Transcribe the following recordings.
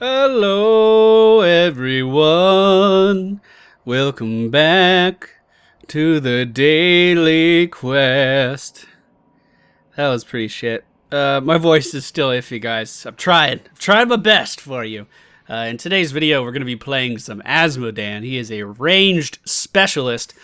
Hello, everyone. Welcome back to the daily quest. That was pretty shit. My voice is still iffy, guys. I'm trying my best for you. In today's video, we're going to be playing some Azmodan. He is a ranged specialist.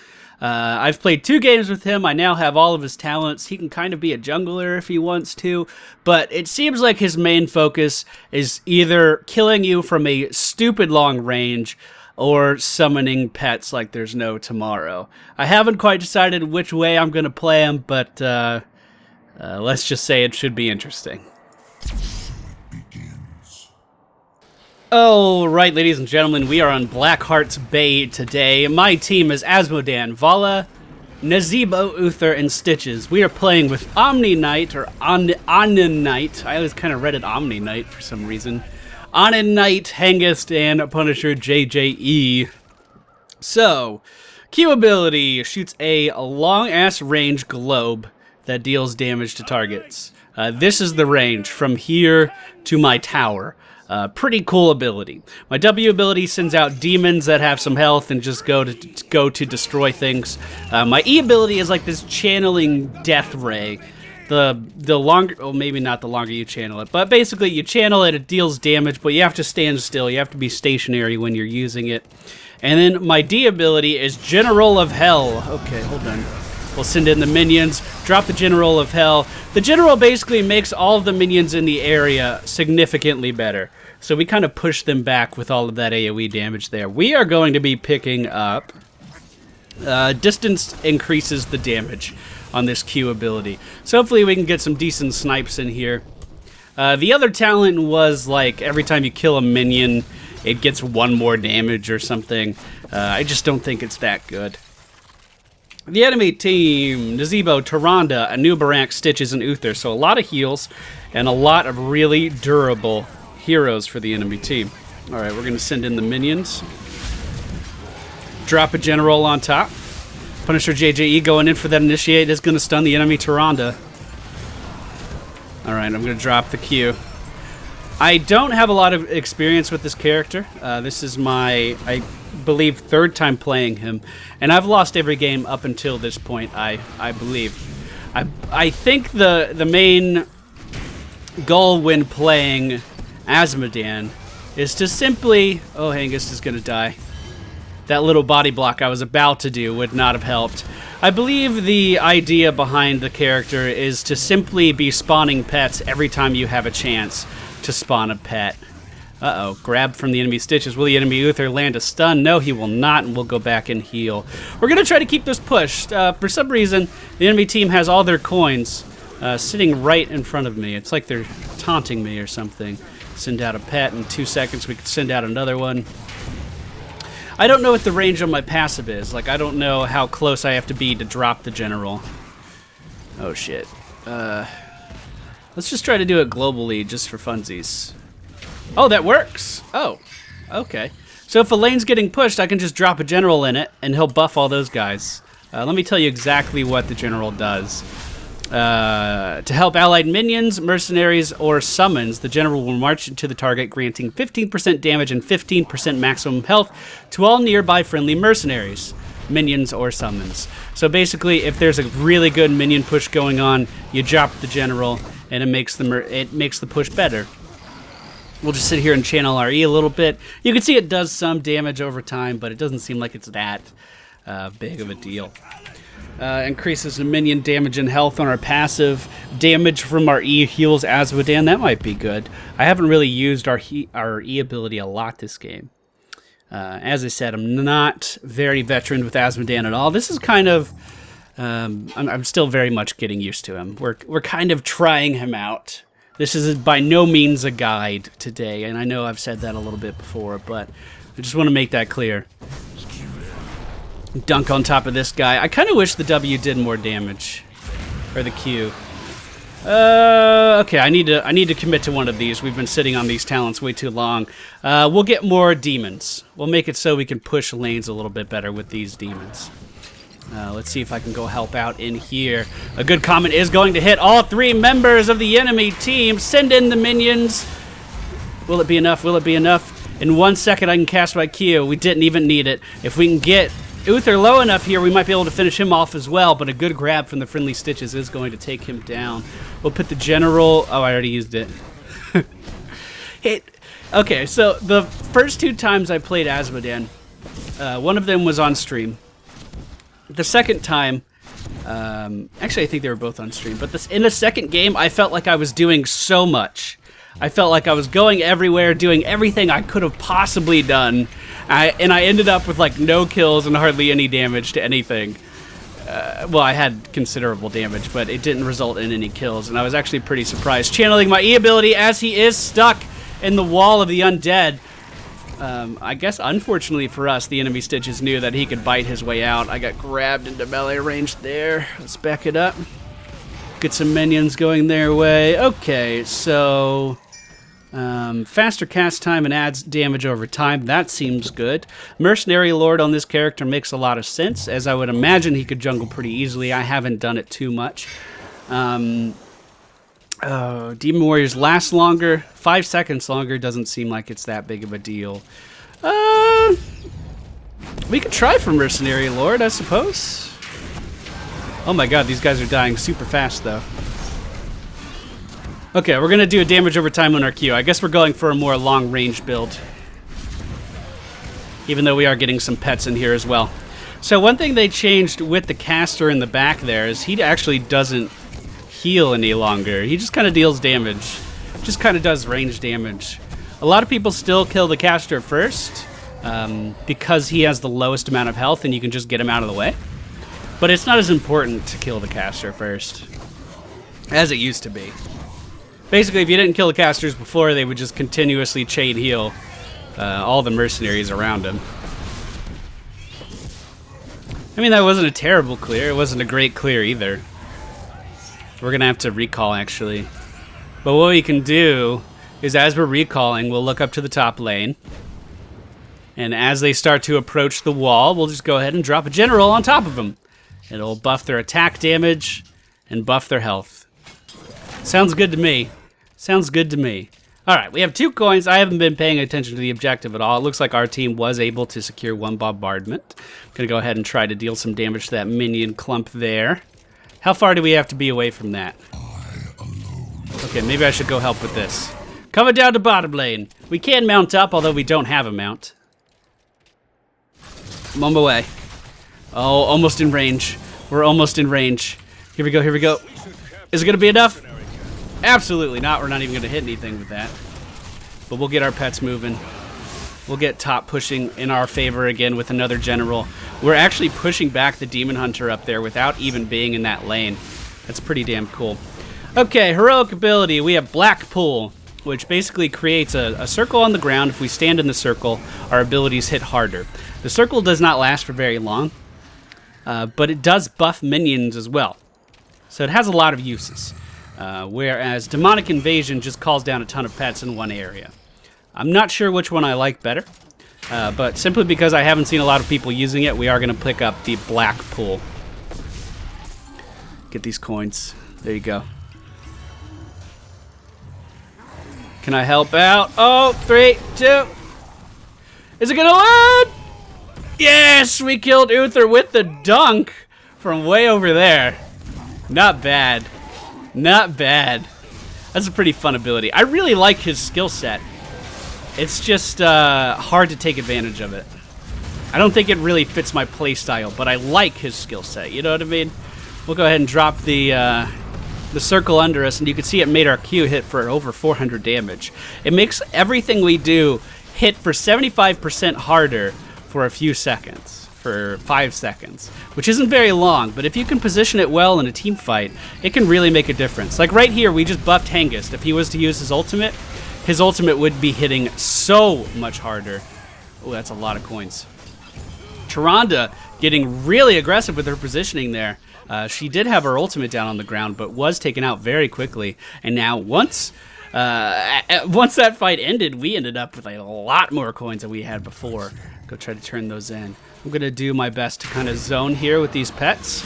I've played 2 games with him. I now have all of his talents. He can kind of be a jungler if he wants to, but it seems like his main focus is either killing you from a stupid long range or summoning pets like there's no tomorrow. I haven't quite decided which way I'm going to play him, but let's just say it should be interesting. Alright, ladies and gentlemen, we are on Blackheart's Bay today. My team is Azmodan, Vala, Nazebo, Uther, and Stitches. We are playing with Omni Knight, or Anin Knight. I always kind of read it Omni Knight for some reason. Anin Knight, Hengist, and Punisher JJE. So, Q ability shoots a long-ass range globe that deals damage to targets. This is the range from here to my tower. Pretty cool ability. My W ability sends out demons that have some health and just go to destroy things. My E ability is like this channeling death ray. The longer, well, maybe not the longer you channel it, but basically you channel it, it deals damage, but you have to stand still. You have to be stationary when you're using it. And then my D ability is General of Hell. Okay, hold on. We'll send in the minions, drop the General of Hell. The General basically makes all of the minions in the area significantly better. So we kind of push them back with all of that AoE damage there. We are going to be picking up... distance increases the damage on this Q ability. So hopefully we can get some decent snipes in here. The other talent was like every time you kill a minion, it gets 1 more damage or something. I just don't think it's that good. The enemy team, Nazebo, Tyrande, Anubarak, Stitches, and Uther. So a lot of heals and a lot of really durable heroes for the enemy team. Alright, we're going to send in the minions. Drop a general on top. Punisher JJE going in for that initiate is going to stun the enemy Tyrande. Alright, I'm going to drop the Q. I don't have a lot of experience with this character. This is my, I believe, 3rd time playing him, and I've lost every game up until this point, I believe. I think the main goal when playing Azmodan is to simply... Oh, Hengist is going to die. That little body block I was about to do would not have helped. I believe the idea behind the character is to simply be spawning pets every time you have a chance to spawn a pet. Uh-oh, grab from the enemy Stitches. Will the enemy Uther land a stun? No, he will not, and we'll go back and heal. We're going to try to keep this pushed. For some reason, the enemy team has all their coins sitting right in front of me. It's like they're taunting me or something. Send out a pet. In 2 seconds, we could send out another one. I don't know what the range on my passive is. Like, I don't know how close I have to be to drop the general. Oh, shit. Let's just try to do it globally, just for funsies. Oh, that works! Oh, okay. So if a lane's getting pushed, I can just drop a general in it, and he'll buff all those guys. Let me tell you exactly what the general does. To help allied minions, mercenaries, or summons, the general will march into the target, granting 15% damage and 15% maximum health to all nearby friendly mercenaries, minions, or summons. So basically, if there's a really good minion push going on, you drop the general, and it makes the push better. We'll just sit here and channel our E a little bit. You can see it does some damage over time, but it doesn't seem like it's that big of a deal. Increases the minion damage and health on our passive. Damage from our E heals Azmodan. That might be good. I haven't really used our E ability a lot this game. As I said, I'm not very veteran with Azmodan at all. This is kind of... I'm still very much getting used to him. We're kind of trying him out. This is by no means a guide today, and I know I've said that a little bit before, but I just want to make that clear. Dunk on top of this guy. I kind of wish the W did more damage. Or the Q. Okay, I need to commit to one of these. We've been sitting on these talents way too long. We'll get more demons. We'll make it so we can push lanes a little bit better with these demons. Let's see if I can go help out in here. A good comment is going to hit all 3 members of the enemy team. Send in the minions. Will it be enough? Will it be enough? In 1 second, I can cast my Q. We didn't even need it. If we can get Uther low enough here, we might be able to finish him off as well, but a good grab from the friendly Stitches is going to take him down. We'll put the General... Oh, I already used it. Okay, so the first 2 times I played Azmodan, one of them was on stream. The second time... actually, I think they were both on stream, but in the second game, I felt like I was doing so much. I felt like I was going everywhere, doing everything I could have possibly done, and I ended up with like no kills and hardly any damage to anything. Well, I had considerable damage, but it didn't result in any kills, and I was actually pretty surprised. Channeling my E ability as he is stuck in the wall of the undead. I guess, unfortunately for us, the enemy Stitches knew that he could bite his way out. I got grabbed into melee range there. Let's back it up. Get some minions going their way. Okay, so... faster cast time and adds damage over time. That seems good. Mercenary Lord on this character makes a lot of sense, as I would imagine he could jungle pretty easily. I haven't done it too much. Demon Warriors last longer. 5 seconds longer doesn't seem like it's that big of a deal. We could try for Mercenary Lord, I suppose. Oh my god, these guys are dying super fast, though. Okay, we're going to do a damage over time on our Q. I guess we're going for a more long-range build. Even though we are getting some pets in here as well. So one thing they changed with the caster in the back there is he actually doesn't heal any longer. He just kind of deals damage. Just kind of does range damage. A lot of people still kill the caster first because he has the lowest amount of health and you can just get him out of the way. But it's not as important to kill the caster first as it used to be. Basically, if you didn't kill the casters before, they would just continuously chain heal all the mercenaries around him. I mean, that wasn't a terrible clear. It wasn't a great clear either. We're going to have to recall, actually. But what we can do is, as we're recalling, we'll look up to the top lane. And as they start to approach the wall, we'll just go ahead and drop a general on top of them. It'll buff their attack damage and buff their health. Sounds good to me. Sounds good to me. Alright, we have 2 coins. I haven't been paying attention to the objective at all. It looks like our team was able to secure 1 bombardment. I'm going to go ahead and try to deal some damage to that minion clump there. How far do we have to be away from that? Okay, maybe I should go help with this. Coming down to bottom lane. We can mount up, although we don't have a mount. I'm on my way. Oh, almost in range. We're almost in range. Here we go, here we go. Is it going to be enough? Absolutely not. We're not even going to hit anything with that. But we'll get our pets moving. We'll get top pushing in our favor again with another general. We're actually pushing back the Demon Hunter up there without even being in that lane. That's pretty damn cool. Okay, heroic ability. We have Black Pool, which basically creates a circle on the ground. If we stand in the circle, our abilities hit harder. The circle does not last for very long, but it does buff minions as well. So it has a lot of uses. Whereas Demonic Invasion just calls down a ton of pets in one area. I'm not sure which one I like better, but simply because I haven't seen a lot of people using it, we are going to pick up the Black Pool. Get these coins. There you go. Can I help out? Oh, 3, 2. Is it going to land? Yes, we killed Uther with the dunk from way over there. Not bad. Not bad. That's a pretty fun ability. I really like his skill set. It's just hard to take advantage of it. I don't think it really fits my playstyle, but I like his skill set. You know what I mean? We'll go ahead and drop the circle under us, and you can see it made our Q hit for over 400 damage. It makes everything we do hit for 75% harder for a few seconds. For 5 seconds, which isn't very long, but if you can position it well in a team fight, it can really make a difference. Like right here, we just buffed Hengist. If he was to use his ultimate would be hitting so much harder. Oh, that's a lot of coins. Tyrande getting really aggressive with her positioning there. She did have her ultimate down on the ground, but was taken out very quickly. And now once that fight ended, we ended up with a lot more coins than we had before. Go try to turn those in. I'm going to do my best to kind of zone here with these pets.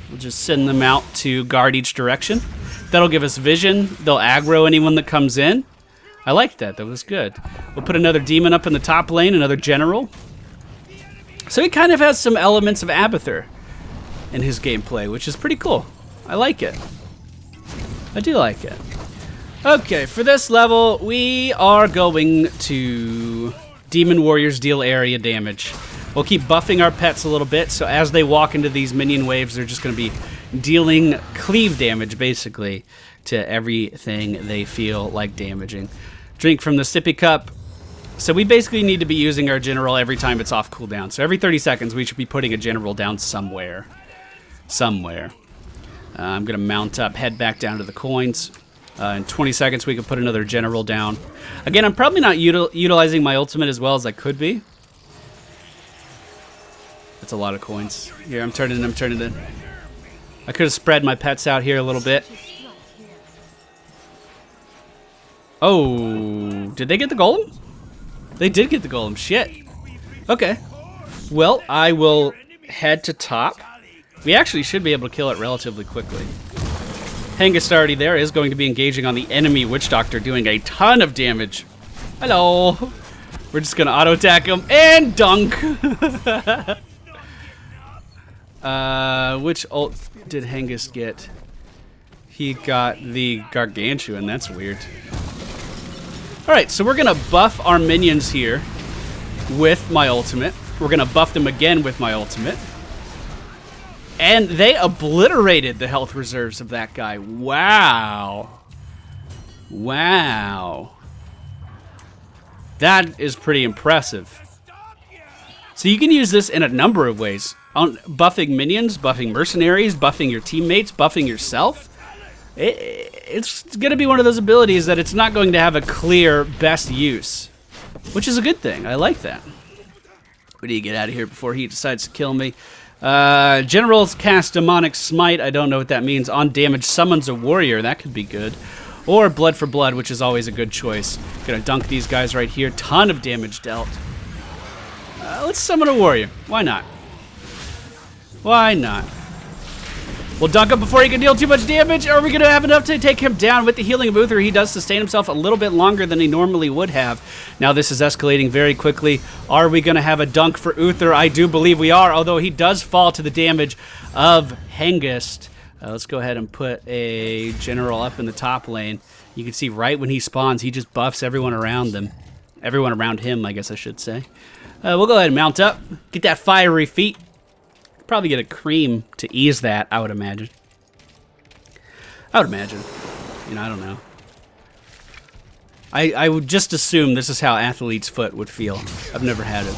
We'll just send them out to guard each direction. That'll give us vision. They'll aggro anyone that comes in. I liked that. That was good. We'll put another demon up in the top lane, another general. So he kind of has some elements of Abathur in his gameplay, which is pretty cool. I like it. I do like it. Okay, for this level, we are going to Demon Warriors deal area damage. We'll keep buffing our pets a little bit, so as they walk into these minion waves, they're just going to be dealing cleave damage, basically, to everything they feel like damaging. Drink from the sippy cup. So we basically need to be using our general every time it's off cooldown. So every 30 seconds, we should be putting a general down somewhere. I'm going to mount up, head back down to the coins. In 20 seconds, we can put another general down. Again, I'm probably not utilizing my ultimate as well as I could be. That's a lot of coins. Here, I'm turning in. I could have spread my pets out here a little bit. Oh, did they get the golem? They did get the golem. Shit. Okay. Well, I will head to top. We actually should be able to kill it relatively quickly. Hengist already there is going to be engaging on the enemy Witch Doctor, doing a ton of damage. Hello. We're just going to auto-attack him and dunk. Which ult did Hengist get? He got the Gargantuan. That's weird. Alright, so we're going to buff our minions here with my ultimate. We're going to buff them again with my ultimate. And they obliterated the health reserves of that guy. Wow. Wow. That is pretty impressive. So you can use this in a number of ways. On buffing minions, buffing mercenaries, buffing your teammates, buffing yourself. It's going to be one of those abilities that it's not going to have a clear best use. Which is a good thing. I like that. What do you get out of here before he decides to kill me? Generals cast Demonic Smite. I don't know what that means. On damage summons a warrior. That could be good. Or Blood for Blood, which is always a good choice. Gonna dunk these guys right here. Ton of damage dealt. Let's summon a warrior. Why not? Why not? We'll dunk him before he can deal too much damage. Are we going to have enough to take him down? With the healing of Uther, he does sustain himself a little bit longer than he normally would have. Now this is escalating very quickly. Are we going to have a dunk for Uther? I do believe we are, although he does fall to the damage of Hengist. Let's go ahead and put a general up in the top lane. You can see right when he spawns, he just buffs everyone around them. Everyone around him, I guess I should say. We'll go ahead and mount up. Get that fiery feet. Probably get a cream to ease that, I would imagine. You know, I don't know. I would just assume this is how Athlete's Foot would feel. I've never had it.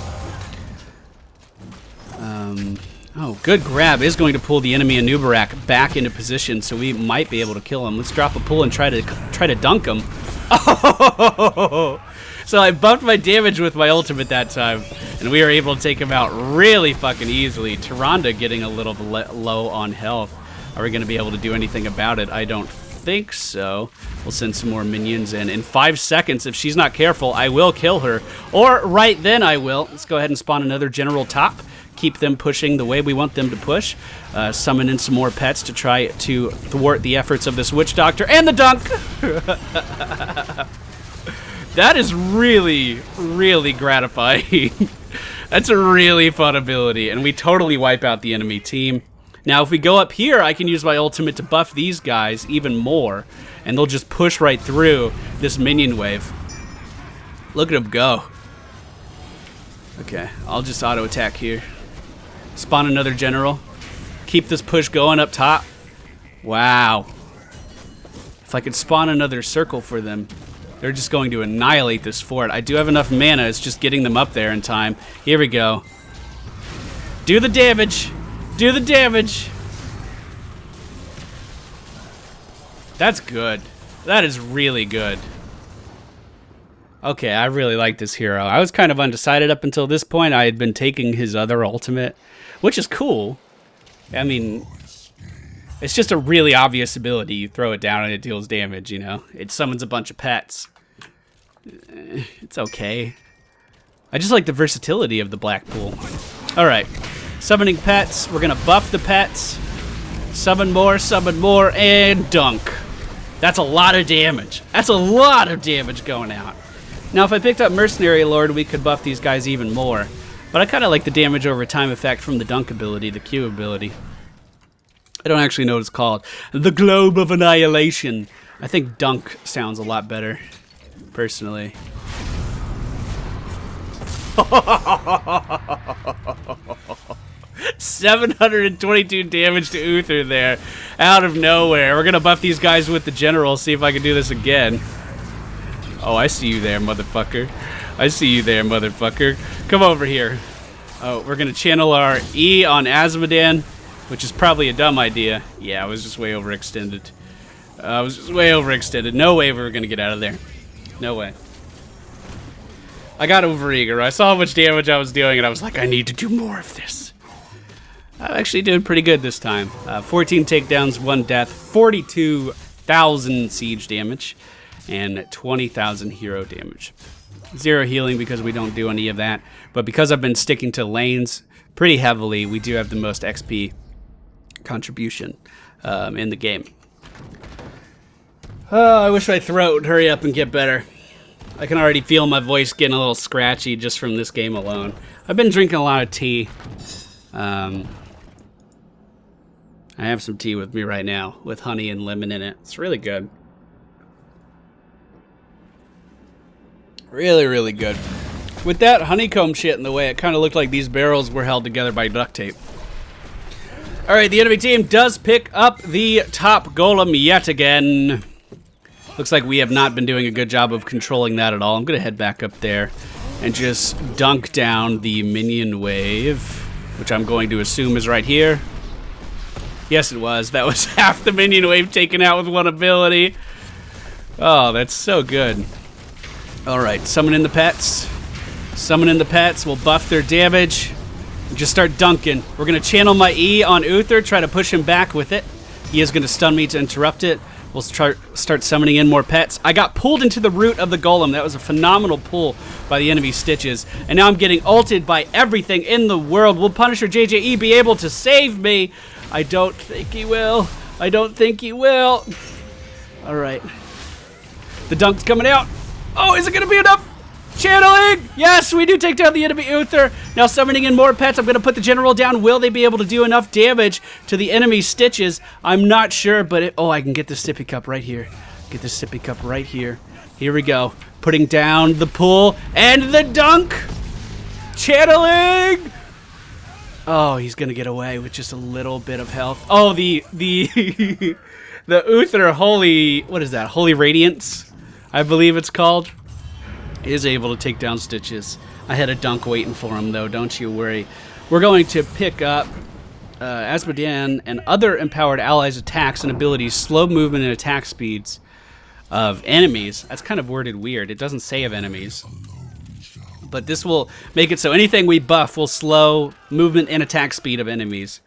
Oh, good grab is going to pull the enemy Anubarak back into position, so we might be able to kill him. Let's drop a pull and try to dunk him. Oh! So I bumped my damage with my ultimate that time, and we were able to take him out really fucking easily. Tyrande getting a little low on health. Are we going to be able to do anything about it? I don't think so. We'll send some more minions in. In 5 seconds, if she's not careful, I will kill her. Or right then I will. Let's go ahead and spawn another general top. Keep them pushing the way we want them to push. Summon in some more pets to try to thwart the efforts of this Witch Doctor. And the dunk! That is really, really gratifying. That's a really fun ability, and we totally wipe out the enemy team. Now, if we go up here, I can use my ultimate to buff these guys even more, and they'll just push right through this minion wave. Look at them go. Okay, I'll just auto-attack here. Spawn another general. Keep this push going up top. Wow. If I could spawn another circle for them, they're just going to annihilate this fort. I do have enough mana. It's just getting them up there in time. Here we go. Do the damage. Do the damage. That's good. That is really good. Okay, I really like this hero. I was kind of undecided up until this point. I had been taking his other ultimate, which is cool. I mean, it's just a really obvious ability. You throw it down and it deals damage, you know? It summons a bunch of pets. It's okay. I just like the versatility of the Blackpool. Alright. Summoning pets. We're going to buff the pets. Summon more, and dunk. That's a lot of damage. That's a lot of damage going out. Now, if I picked up Mercenary Lord, we could buff these guys even more. But I kind of like the damage over time effect from the Dunk ability, the Q ability. I don't actually know what it's called. The Globe of Annihilation. I think Dunk sounds a lot better, personally. 722 damage to Uther there, out of nowhere. We're gonna buff these guys with the General, see if I can do this again. Oh, I see you there, motherfucker. I see you there, motherfucker. Come over here. Oh, we're gonna channel our E on Azmodan, which is probably a dumb idea. Yeah, I was just way overextended. No way we were gonna get out of there. No way. I got overeager. I saw how much damage I was doing, and I was like, I need to do more of this. I'm actually doing pretty good this time. 14 takedowns, 1 death, 42,000 siege damage, and 20,000 hero damage. 0 healing because we don't do any of that. But because I've been sticking to lanes pretty heavily, we do have the most XP contribution in the game. Oh, I wish my throat would hurry up and get better. I can already feel my voice getting a little scratchy just from this game alone. I've been drinking a lot of tea. I have some tea with me right now with honey and lemon in it. It's really good. Really, really good. With that honeycomb shit in the way, it kind of looked like these barrels were held together by duct tape. Alright, the enemy team does pick up the top golem yet again. Looks like we have not been doing a good job of controlling that at all. I'm going to head back up there and just dunk down the minion wave, which I'm going to assume is right here. Yes, it was. That was half the minion wave taken out with one ability. Oh, that's so good. All right, summon in the pets. Summon in the pets. We'll buff their damage. And just start dunking. We're going to channel my E on Uther, try to push him back with it. He is going to stun me to interrupt it. We'll start summoning in more pets. I got pulled into the root of the golem. That was a phenomenal pull by the enemy stitches. And now I'm getting ulted by everything in the world. Will Punisher JJE be able to save me? I don't think he will. I don't think he will. All right. The dunk's coming out. Oh, is it going to be enough? Channeling! Yes, we do take down the enemy Uther. Now summoning in more pets. I'm going to put the General down. Will they be able to do enough damage to the enemy stitches? I'm not sure, but oh, I can get the sippy cup right here. Get the sippy cup right here. Here we go. Putting down the pull and the dunk. Channeling! Oh, he's going to get away with just a little bit of health. Oh, the the Uther Holy, what is that? Holy Radiance, I believe it's called. Is able to take down stitches. I had a dunk waiting for him, though. Don't you worry. We're going to pick up Azmodan and other empowered allies' attacks and abilities, slow movement and attack speeds of enemies. That's kind of worded weird. It doesn't say of enemies. But this will make it so anything we buff will slow movement and attack speed of enemies.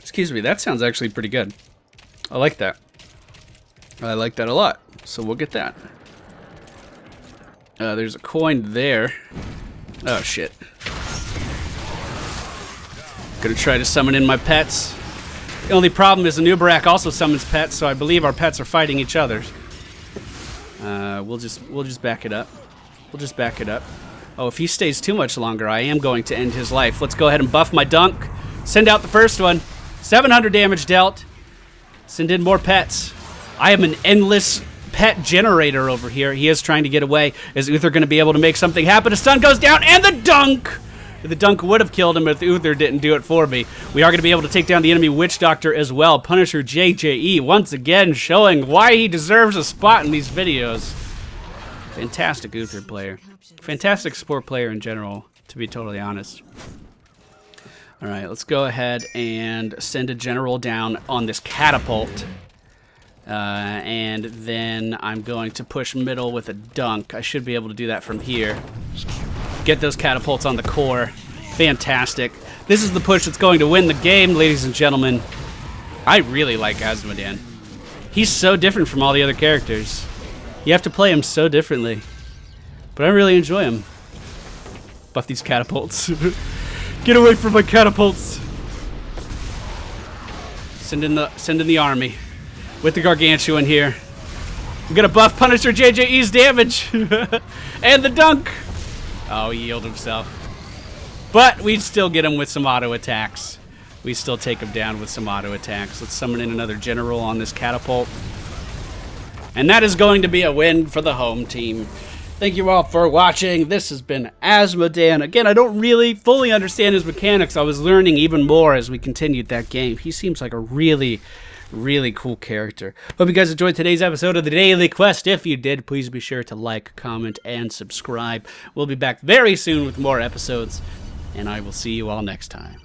Excuse me, that sounds actually pretty good. I like that. I like that a lot. So we'll get that. There's a coin there. Oh, shit. Gonna try to summon in my pets. The only problem is the Nubarak also summons pets, so I believe our pets are fighting each other. We'll just back it up. We'll just back it up. Oh, if he stays too much longer, I am going to end his life. Let's go ahead and buff my dunk. Send out the first one. 700 damage dealt. Send in more pets. I am an endless pet generator over here. He is trying to get away. Is Uther going to be able to make something happen? A stun goes down, and the dunk! The dunk would have killed him if Uther didn't do it for me. We are going to be able to take down the enemy Witch Doctor as well. Punisher JJE once again showing why he deserves a spot in these videos. Fantastic Uther player. Fantastic support player in general, to be totally honest. Alright, let's go ahead and send a general down on this catapult. And then I'm going to push middle with a dunk. I should be able to do that from here. Get those catapults on the core. Fantastic. This is the push that's going to win the game, ladies and gentlemen. I really like Azmodan. He's so different from all the other characters. You have to play him so differently. But I really enjoy him. Buff these catapults. Get away from my catapults. Send in the army. with the Gargantuan here. I'm gonna buff Punisher JJE's damage. And the dunk. Oh, he healed himself. But we'd still get him with some auto attacks. We still take him down with some auto attacks. Let's summon in another general on this catapult. And that is going to be a win for the home team. Thank you all for watching. This has been Azmodan. Again, I don't really fully understand his mechanics. I was learning even more as we continued that game. He seems like a really cool character. Hope you guys enjoyed today's episode of the Daily Quest. If you did, please be sure to like, comment, and subscribe. We'll be back very soon with more episodes, and I will see you all next time.